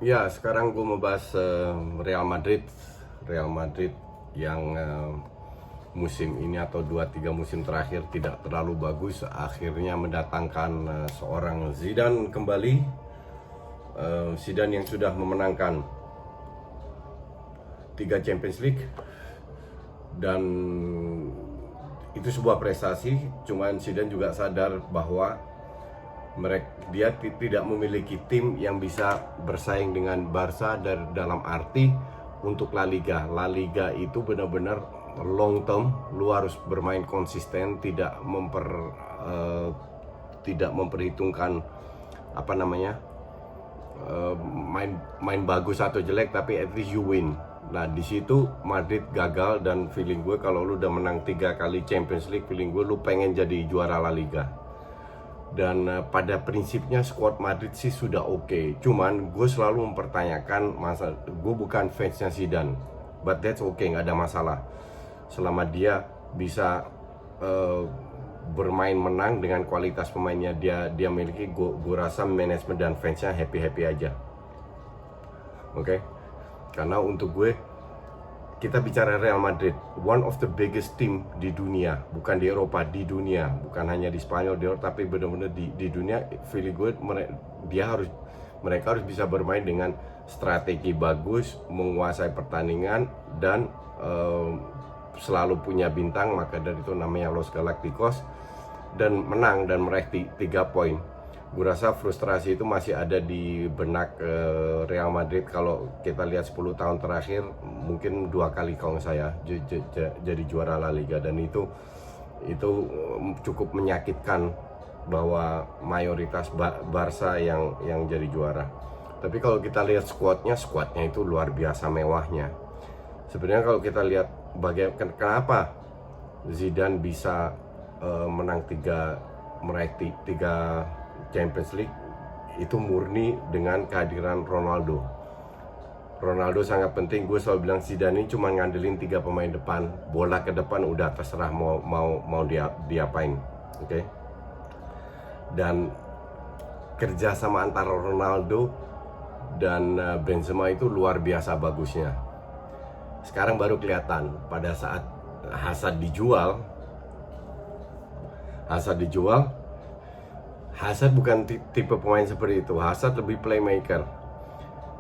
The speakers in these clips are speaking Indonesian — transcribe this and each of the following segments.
Ya, sekarang gue mau bahas Real Madrid. Real Madrid yang musim ini atau 2-3 musim terakhir tidak terlalu bagus, akhirnya mendatangkan seorang Zidane kembali. Zidane yang sudah memenangkan 3 Champions League, dan itu sebuah prestasi. Cuman Zidane juga sadar bahwa dia tidak memiliki tim yang bisa bersaing dengan Barca dalam arti untuk La Liga. La Liga itu benar-benar long term, lu harus bermain konsisten, tidak memperhitungkan apa namanya, main bagus atau jelek, tapi at least you win. Nah, di situ Madrid gagal, dan feeling gue kalau lu udah menang 3 kali Champions League, feeling gue lu pengen jadi juara La Liga. Dan pada prinsipnya squad Madrid sih sudah oke. Cuman gue selalu mempertanyakan, gue bukan fansnya Zidane, but that's okay, nggak ada masalah selama dia bisa bermain menang dengan kualitas pemainnya dia miliki. Gue rasa manajemen dan fansnya happy aja, oke? Karena untuk gue, kita bicara Real Madrid, one of the biggest team di dunia, bukan di Eropa, di dunia, bukan hanya di Spanyol, di Eropa, tapi benar-benar di dunia. Feeling gue mereka harus bisa bermain dengan strategi bagus, menguasai pertandingan, dan selalu punya bintang. Maka dari itu namanya Los Galacticos, dan menang dan meraih 3 poin. Gue rasa frustrasi itu masih ada di benak Real Madrid. Kalau kita lihat 10 tahun terakhir, mungkin 2 kali kalau saya jadi juara La Liga, dan itu cukup menyakitkan bahwa mayoritas Barca yang jadi juara. Tapi kalau kita lihat squadnya itu luar biasa mewahnya. Sebenarnya kalau kita lihat kenapa Zidane bisa meraih 3 Champions League, itu murni dengan kehadiran Ronaldo. Ronaldo sangat penting. Gue selalu bilang Zidane ini cuma ngandelin 3 pemain depan, bola ke depan udah terserah mau diapain, oke? Dan kerjasama antara Ronaldo dan Benzema itu luar biasa bagusnya. Sekarang baru kelihatan pada saat Hazard dijual. Hazard bukan tipe pemain seperti itu. Hazard lebih playmaker.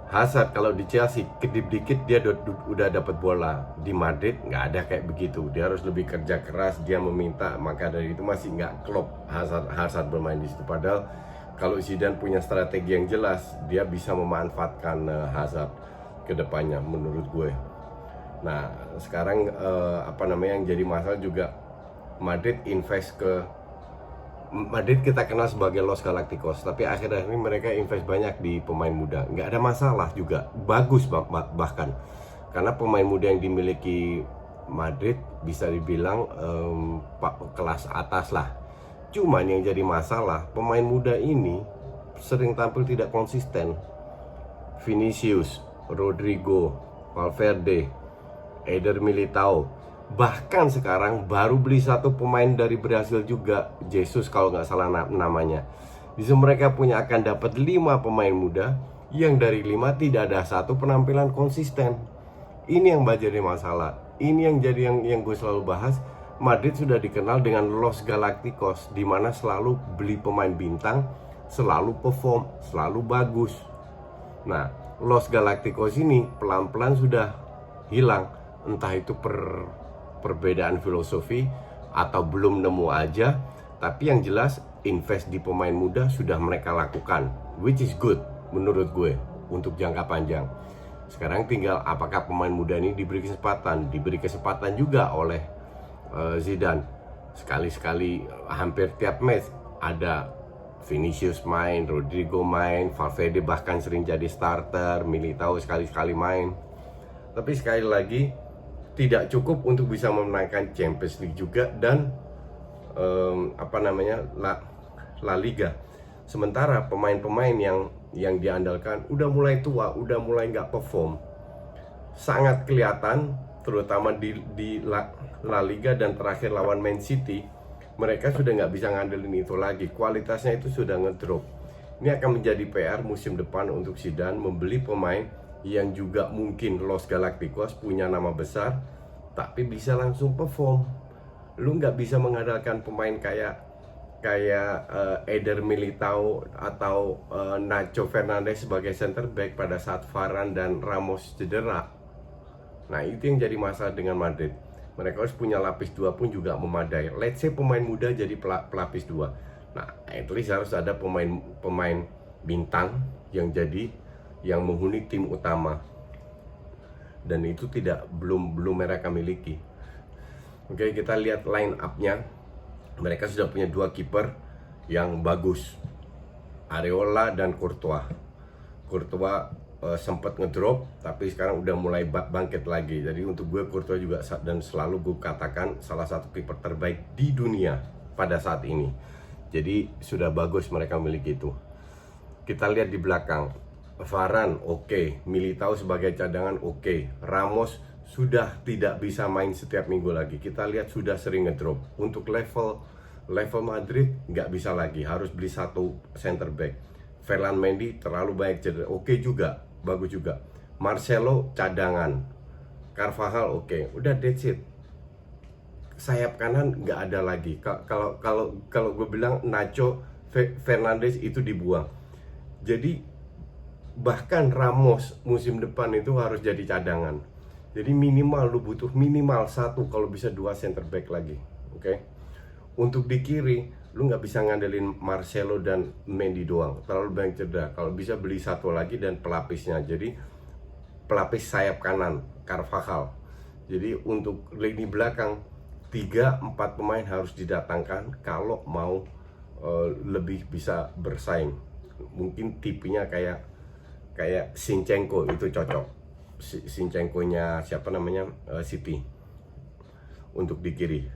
Hazard kalau di Chelsea kedip dikit dia udah dapat bola. Di Madrid nggak ada kayak begitu. Dia harus lebih kerja keras, dia meminta. Maka dari itu masih nggak klop Hazard bermain di situ. Padahal kalau Zidane punya strategi yang jelas, dia bisa memanfaatkan Hazard ke depannya menurut gue. Nah, sekarang yang jadi masalah juga, Madrid kita kenal sebagai Los Galacticos, tapi akhir-akhir ini mereka invest banyak di pemain muda. Nggak ada masalah juga, bagus bahkan, karena pemain muda yang dimiliki Madrid bisa dibilang kelas atas lah. Cuman yang jadi masalah, pemain muda ini sering tampil tidak konsisten. Vinicius, Rodrigo, Valverde, Eder Militao. Bahkan sekarang baru beli 1 pemain dari Brasil juga, Jesus kalau nggak salah namanya. Bisa mereka akan dapat 5 pemain muda, yang dari 5 tidak ada 1 penampilan konsisten. Ini yang jadi masalah. Ini yang gue selalu bahas. Madrid sudah dikenal dengan Los Galacticos, di mana selalu beli pemain bintang, selalu perform, selalu bagus. Nah, Los Galacticos ini pelan-pelan sudah hilang. Entah itu perbedaan filosofi atau belum nemu aja, tapi yang jelas invest di pemain muda sudah mereka lakukan, which is good menurut gue untuk jangka panjang. Sekarang tinggal apakah pemain muda ini diberi kesempatan juga oleh Zidane. Sekali-sekali, hampir tiap match ada Vinicius main, Rodrigo main, Valverde bahkan sering jadi starter, Militao sekali-sekali main. Tapi sekali lagi tidak cukup untuk bisa memenangkan Champions League juga dan La Liga. Sementara pemain-pemain yang diandalkan udah mulai tua, udah mulai nggak perform. Sangat kelihatan, terutama di La Liga dan terakhir lawan Man City, mereka sudah nggak bisa ngandelin itu lagi. Kualitasnya itu sudah ngedrop. Ini akan menjadi PR musim depan untuk Zidane membeli pemain yang juga mungkin Los Galacticos punya nama besar, tapi bisa langsung perform. Lu nggak bisa mengandalkan pemain kayak Eder Militao atau Nacho Fernandez sebagai center back pada saat Varane dan Ramos cedera. Nah, itu yang jadi masalah dengan Madrid. Mereka harus punya lapis 2 pun juga memadai. Let's say pemain muda jadi pelapis 2. Nah, at least harus ada pemain bintang yang menghuni tim utama. Dan itu belum mereka miliki. Oke, kita lihat line up-nya. Mereka sudah punya 2 kiper yang bagus, Areola dan Courtois. Sempat ngedrop, tapi sekarang udah mulai bangkit lagi. Jadi untuk gue Courtois juga, dan selalu gue katakan salah satu kiper terbaik di dunia pada saat ini. Jadi sudah bagus mereka memiliki itu. Kita lihat di belakang, Varane oke, Militao sebagai cadangan oke, Ramos sudah tidak bisa main setiap minggu lagi. Kita lihat sudah sering ngedrop. Untuk level Madrid nggak bisa lagi, harus beli 1 center back. Ferland Mendy terlalu banyak cedera, oke juga, bagus juga. Marcelo cadangan, Carvajal oke, udah that's it. Sayap kanan nggak ada lagi. Kalau gue bilang Nacho Fernandez itu dibuang. Jadi bahkan Ramos musim depan itu harus jadi cadangan. Jadi minimal lu butuh minimal 1, kalau bisa 2 center back lagi, oke? Untuk di kiri, lu nggak bisa ngandelin Marcelo dan Mendy doang, terlalu banyak cedera. Kalau bisa beli 1 lagi dan pelapisnya, jadi pelapis sayap kanan, Carvajal. Jadi untuk lini belakang 3-4 pemain harus didatangkan kalau mau lebih bisa bersaing. Mungkin tipenya kayak Zinchenko itu cocok. Zinchenko-nya siapa namanya, City. Untuk di kiri,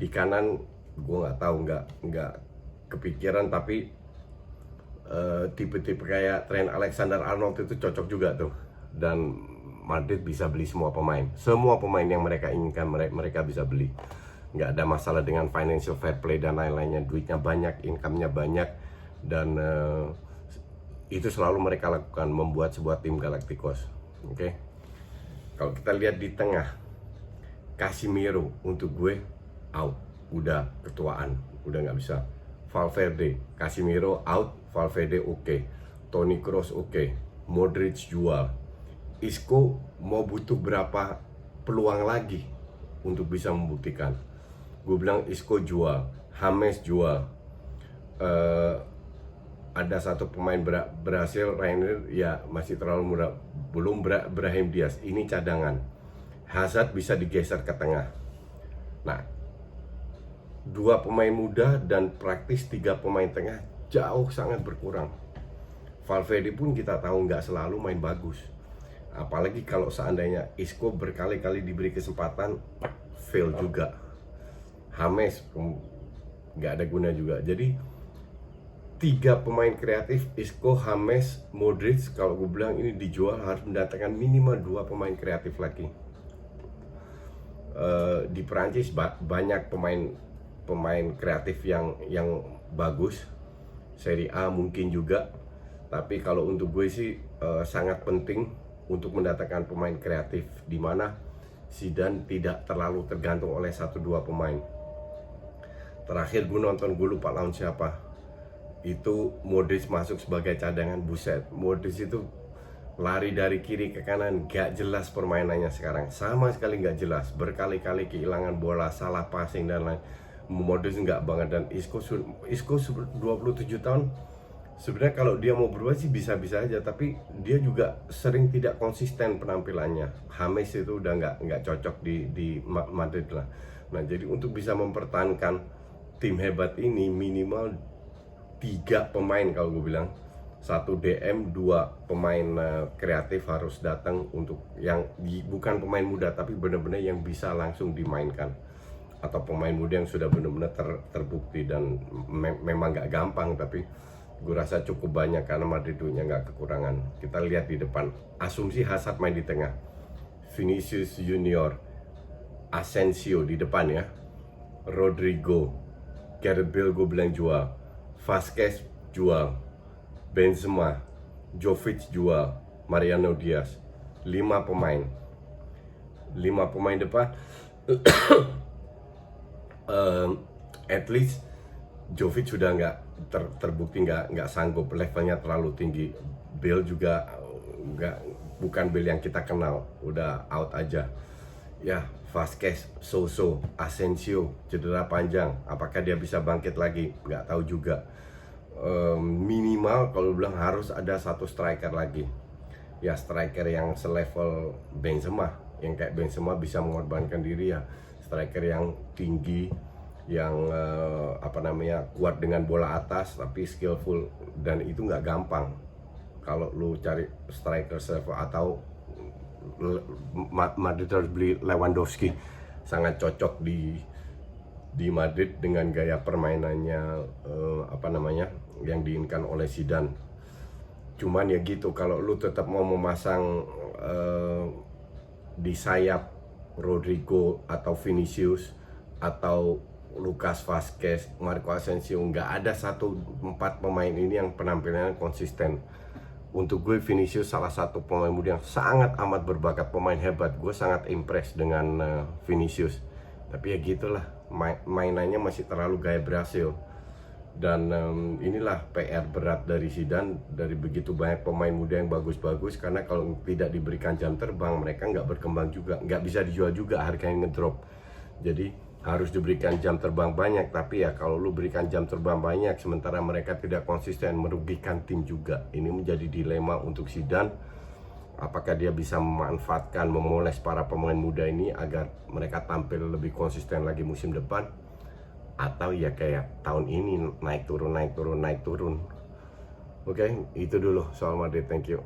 di kanan gue nggak tahu, nggak kepikiran, tapi tipe-tipe kayak Trent Alexander-Arnold itu cocok juga tuh. Dan Madrid bisa beli semua pemain yang mereka inginkan, mereka bisa beli. Nggak ada masalah dengan financial fair play dan lain-lainnya. Duitnya banyak, income-nya banyak, dan itu selalu mereka lakukan, membuat sebuah tim Galacticos. Oke. Kalau kita lihat di tengah, Casemiro untuk gue out, udah ketuaan, udah nggak bisa. Valverde, Casemiro out, Valverde oke. Toni Kroos oke. Modric jual. Isco mau butuh berapa peluang lagi untuk bisa membuktikan. Gue bilang Isco jual, James jual. Ada 1 pemain berhasil, Reiner ya masih terlalu muda. Belum Brahim Diaz, ini cadangan. Hazard bisa digeser ke tengah. Nah, 2 pemain muda dan praktis 3 pemain tengah jauh sangat berkurang. Valverde pun kita tahu nggak selalu main bagus. Apalagi kalau seandainya Isco berkali-kali diberi kesempatan, fail juga. James nggak ada guna juga. Jadi 3 pemain kreatif, Isco, James, Modric, kalau gue bilang ini dijual harus mendatangkan minimal 2 pemain kreatif lagi. Di Perancis banyak pemain kreatif yang bagus. Serie A mungkin juga. Tapi kalau untuk gue sih sangat penting untuk mendatangkan pemain kreatif, di mana Zidane tidak terlalu tergantung oleh 1-2 pemain. Terakhir gue nonton, gue lupa lawan siapa, itu Modric masuk sebagai cadangan. Buset, Modric itu lari dari kiri ke kanan, gak jelas permainannya sekarang, sama sekali gak jelas, berkali-kali kehilangan bola, salah passing dan lain. Modric gak banget. Dan Isco 27 tahun, sebenarnya kalau dia mau berubah sih bisa-bisa aja, tapi dia juga sering tidak konsisten penampilannya. James itu udah nggak cocok di Madrid lah. Nah, jadi untuk bisa mempertahankan tim hebat ini minimal 3 pemain, kalau gue bilang 1 DM, 2 pemain kreatif harus datang, untuk yang bukan pemain muda tapi benar-benar yang bisa langsung dimainkan, atau pemain muda yang sudah benar-benar terbukti. Dan memang nggak gampang, tapi gue rasa cukup banyak karena Madrid duitnya nggak kekurangan. Kita lihat di depan, asumsi Hazard main di tengah, Vinicius Junior, Asensio di depan ya, Rodrigo, Gareth Bale gue bilang jual, Vasquez jual, Benzema, Jovic jual, Mariano Diaz, 5 pemain depan. At least Jovic sudah nggak terbukti nggak sanggup, levelnya terlalu tinggi. Bale juga bukan Bale yang kita kenal, udah out aja. Ya, Vasquez, so-so, Asensio cedera panjang, apakah dia bisa bangkit lagi? Nggak tahu juga. Minimal kalau bilang harus ada satu striker lagi. Ya, striker yang selevel Benzema, yang kayak Benzema bisa mengorbankan diri ya. Striker yang tinggi, yang kuat dengan bola atas tapi skillful, dan itu nggak gampang kalau lu cari striker selevel. Atau Madrid harus beli Lewandowski, sangat cocok di Madrid dengan gaya permainannya yang diinginkan oleh Zidane. Cuman ya gitu, kalau lu tetap mau memasang di sayap Rodrigo atau Vinicius atau Lucas Vazquez, Marco Asensio, nggak ada 4 pemain ini yang penampilannya konsisten. Untuk gue Vinicius salah satu pemain muda yang sangat amat berbakat, pemain hebat. Gue sangat impress dengan Vinicius. Tapi ya gitulah, mainannya masih terlalu gaya Brasil. Dan inilah PR berat dari Zidane, dari begitu banyak pemain muda yang bagus-bagus. Karena kalau tidak diberikan jam terbang, mereka nggak berkembang juga, nggak bisa dijual juga, harganya ngedrop. Jadi harus diberikan jam terbang banyak. Tapi ya kalau lu berikan jam terbang banyak sementara mereka tidak konsisten, merugikan tim juga. Ini menjadi dilema untuk Zidane. Apakah dia bisa memanfaatkan, memoles para pemain muda ini agar mereka tampil lebih konsisten lagi musim depan, atau ya kayak tahun ini naik turun. Oke, itu dulu soal Madrid. Thank you.